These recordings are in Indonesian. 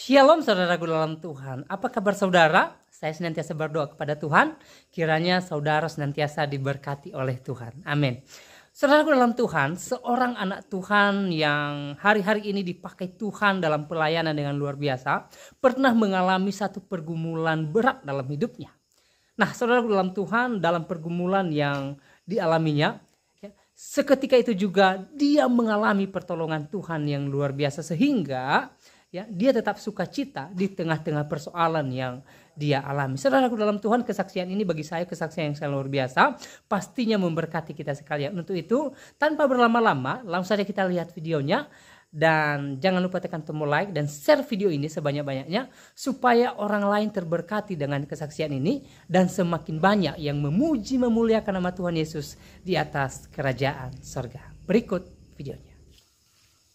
Shalom saudaraku dalam Tuhan. Apa kabar saudara? Saya senantiasa berdoa kepada Tuhan, kiranya saudara senantiasa diberkati oleh Tuhan. Amin. Saudaraku dalam Tuhan, seorang anak Tuhan yang hari-hari ini dipakai Tuhan dalam pelayanan dengan luar biasa, pernah mengalami satu pergumulan berat dalam hidupnya. Nah, saudaraku dalam Tuhan, dalam pergumulan yang dialaminya, seketika itu juga dia mengalami pertolongan Tuhan yang luar biasa sehingga dia tetap sukacita di tengah-tengah persoalan yang dia alami. Saudaraku dalam Tuhan, kesaksian ini bagi saya kesaksian yang sangat luar biasa, pastinya memberkati kita sekalian. Untuk itu, tanpa berlama-lama, langsung saja kita lihat videonya. Dan jangan lupa tekan tombol like dan share video ini sebanyak-banyaknya supaya orang lain terberkati dengan kesaksian ini dan semakin banyak yang memuji memuliakan nama Tuhan Yesus di atas kerajaan sorga. Berikut videonya.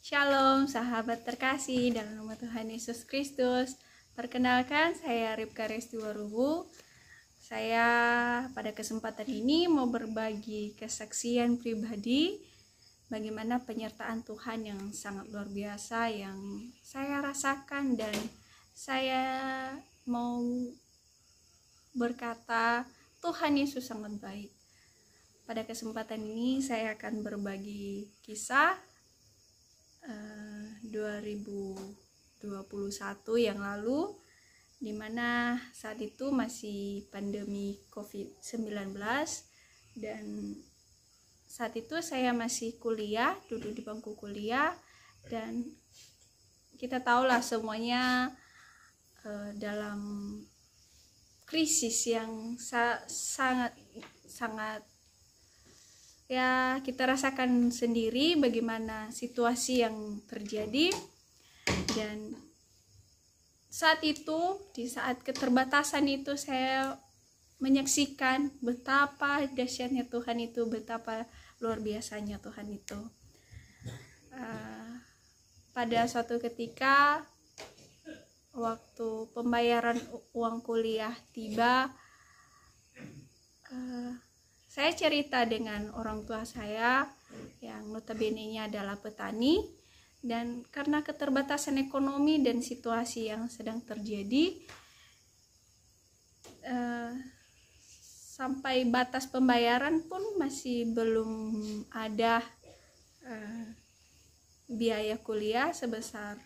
Shalom sahabat terkasih dalam nama Tuhan Yesus Kristus. Perkenalkan, saya Ripka Restiwarubu. Saya pada kesempatan ini mau berbagi kesaksian pribadi bagaimana penyertaan Tuhan yang sangat luar biasa yang saya rasakan, dan saya mau berkata Tuhan Yesus sangat baik. Pada kesempatan ini saya akan berbagi kisah 2021 yang lalu, dimana saat itu masih pandemi COVID-19, dan saat itu saya masih kuliah, duduk di bangku kuliah, dan kita tahulah semuanya dalam krisis yang sangat ya kita rasakan sendiri bagaimana situasi yang terjadi. Dan saat itu, di saat keterbatasan itu, saya menyaksikan betapa dahsyatnya Tuhan itu, betapa luar biasanya Tuhan itu. Pada suatu ketika waktu pembayaran uang kuliah tiba, saya cerita dengan orang tua saya yang notabene-nya adalah petani, dan karena keterbatasan ekonomi dan situasi yang sedang terjadi, sampai batas pembayaran pun masih belum ada biaya kuliah sebesar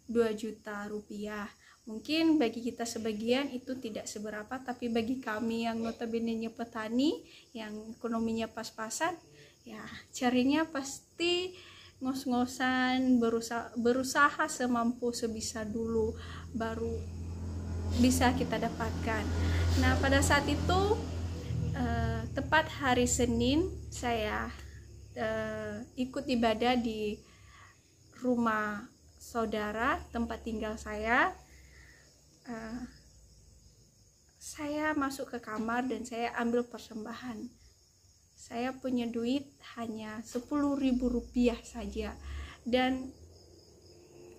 2 juta rupiah. Mungkin bagi kita sebagian itu tidak seberapa, tapi bagi kami yang notabene-nya petani, yang ekonominya pas-pasan, ya carinya pasti ngos-ngosan, berusaha semampu sebisa dulu baru bisa kita dapatkan. Nah, pada saat itu tepat hari Senin, saya ikut ibadah di rumah saudara tempat tinggal saya. Saya masuk ke kamar dan saya ambil persembahan. Saya punya duit hanya 10.000 rupiah saja, dan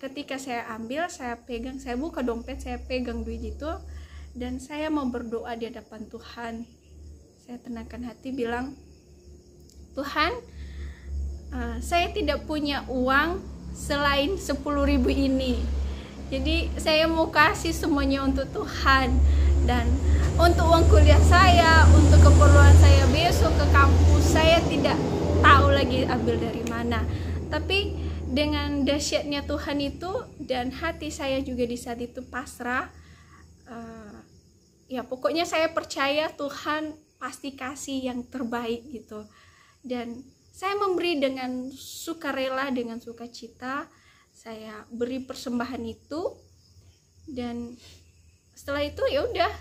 ketika saya ambil, saya pegang, saya buka dompet, saya pegang duit itu, dan saya mau berdoa di hadapan Tuhan. Saya tenangkan hati, bilang, Tuhan, saya tidak punya uang selain 10.000 ini. Jadi saya mau kasih semuanya untuk Tuhan, dan untuk uang kuliah saya, untuk keperluan saya besok ke kampus, saya tidak tahu lagi ambil dari mana. Tapi dengan dahsyatnya Tuhan itu, dan hati saya juga di saat itu pasrah, ya pokoknya saya percaya Tuhan pasti kasih yang terbaik gitu. Dan saya memberi dengan sukarela, dengan sukacita. Saya beri persembahan itu, dan setelah itu ya udah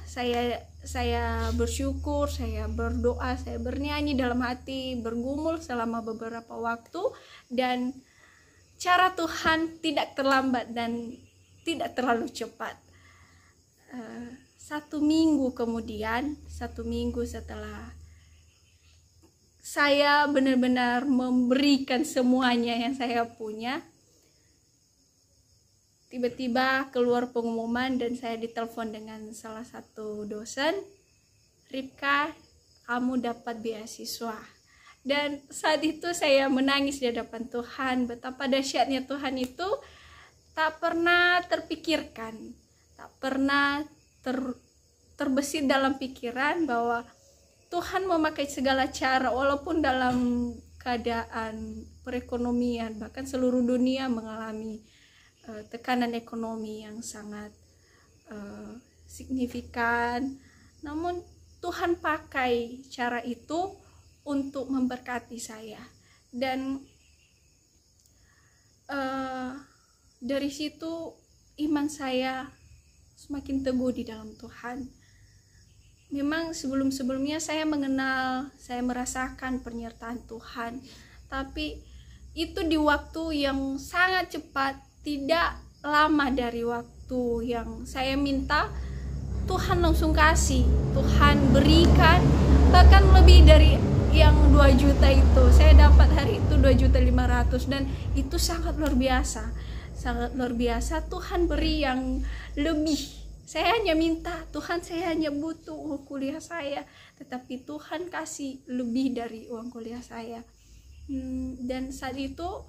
saya bersyukur, saya berdoa, saya bernyanyi dalam hati, bergumul selama beberapa waktu, dan cara Tuhan tidak terlambat dan tidak terlalu cepat. 1 minggu kemudian, 1 minggu setelah saya benar-benar memberikan semuanya yang saya punya, tiba-tiba keluar pengumuman dan saya ditelepon dengan salah satu dosen, Ripka, kamu dapat beasiswa. Dan saat itu saya menangis di hadapan Tuhan, betapa dahsyatnya Tuhan itu. tak pernah terpikirkan, tak pernah terbesit dalam pikiran bahwa Tuhan memakai segala cara, walaupun dalam keadaan perekonomian, bahkan seluruh dunia mengalami tekanan ekonomi yang sangat signifikan, namun Tuhan pakai cara itu untuk memberkati saya. Dan dari situ iman saya semakin teguh di dalam Tuhan. Memang sebelum-sebelumnya saya mengenal, saya merasakan penyertaan Tuhan, tapi itu di waktu yang sangat cepat, tidak lama dari waktu yang saya minta. Tuhan langsung kasih, Tuhan berikan, bahkan lebih dari yang 2 juta itu. Saya dapat hari itu 2.500.000, dan itu sangat luar biasa. Sangat luar biasa, Tuhan beri yang lebih. Saya hanya minta, Tuhan saya hanya butuh uang kuliah saya, tetapi Tuhan kasih lebih dari uang kuliah saya. Dan saat itu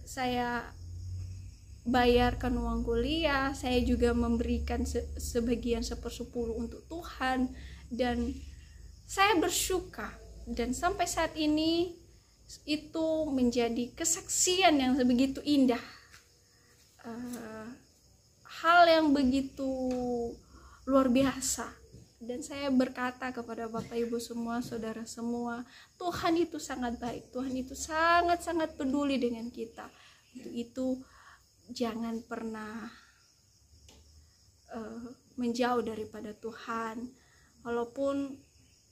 saya bayarkan uang kuliah, saya juga memberikan sebagian 1/10 untuk Tuhan, dan saya bersyukur. Dan sampai saat ini itu menjadi kesaksian yang begitu indah, hal yang begitu luar biasa. Dan saya berkata kepada Bapak Ibu semua, saudara semua, Tuhan itu sangat baik, Tuhan itu sangat-sangat peduli dengan kita. Untuk itu jangan pernah menjauh daripada Tuhan. Walaupun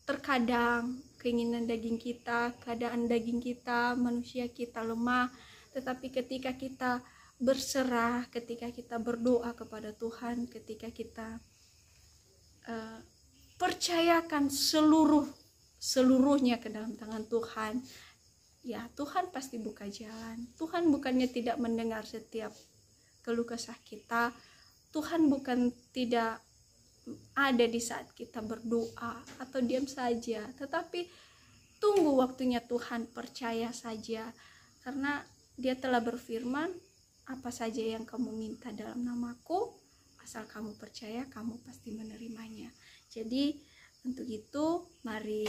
terkadang keinginan daging kita, keadaan daging kita, manusia kita lemah, tetapi ketika kita berserah, ketika kita berdoa kepada Tuhan, ketika kita percayakan seluruhnya ke dalam tangan Tuhan, ya Tuhan pasti buka jalan. Tuhan bukannya tidak mendengar setiap keluh kesah kita, Tuhan bukan tidak ada di saat kita berdoa atau diam saja, tetapi tunggu waktunya Tuhan, percaya saja, karena Dia telah berfirman, apa saja yang kamu minta dalam namaku, asal kamu percaya, kamu pasti menerimanya. Jadi untuk itu mari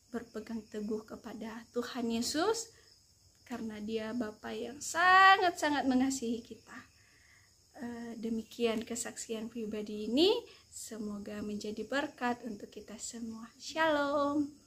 berpegang teguh kepada Tuhan Yesus, karena Dia Bapa yang sangat-sangat mengasihi kita. Demikian kesaksian pribadi ini, semoga menjadi berkat untuk kita semua. Shalom.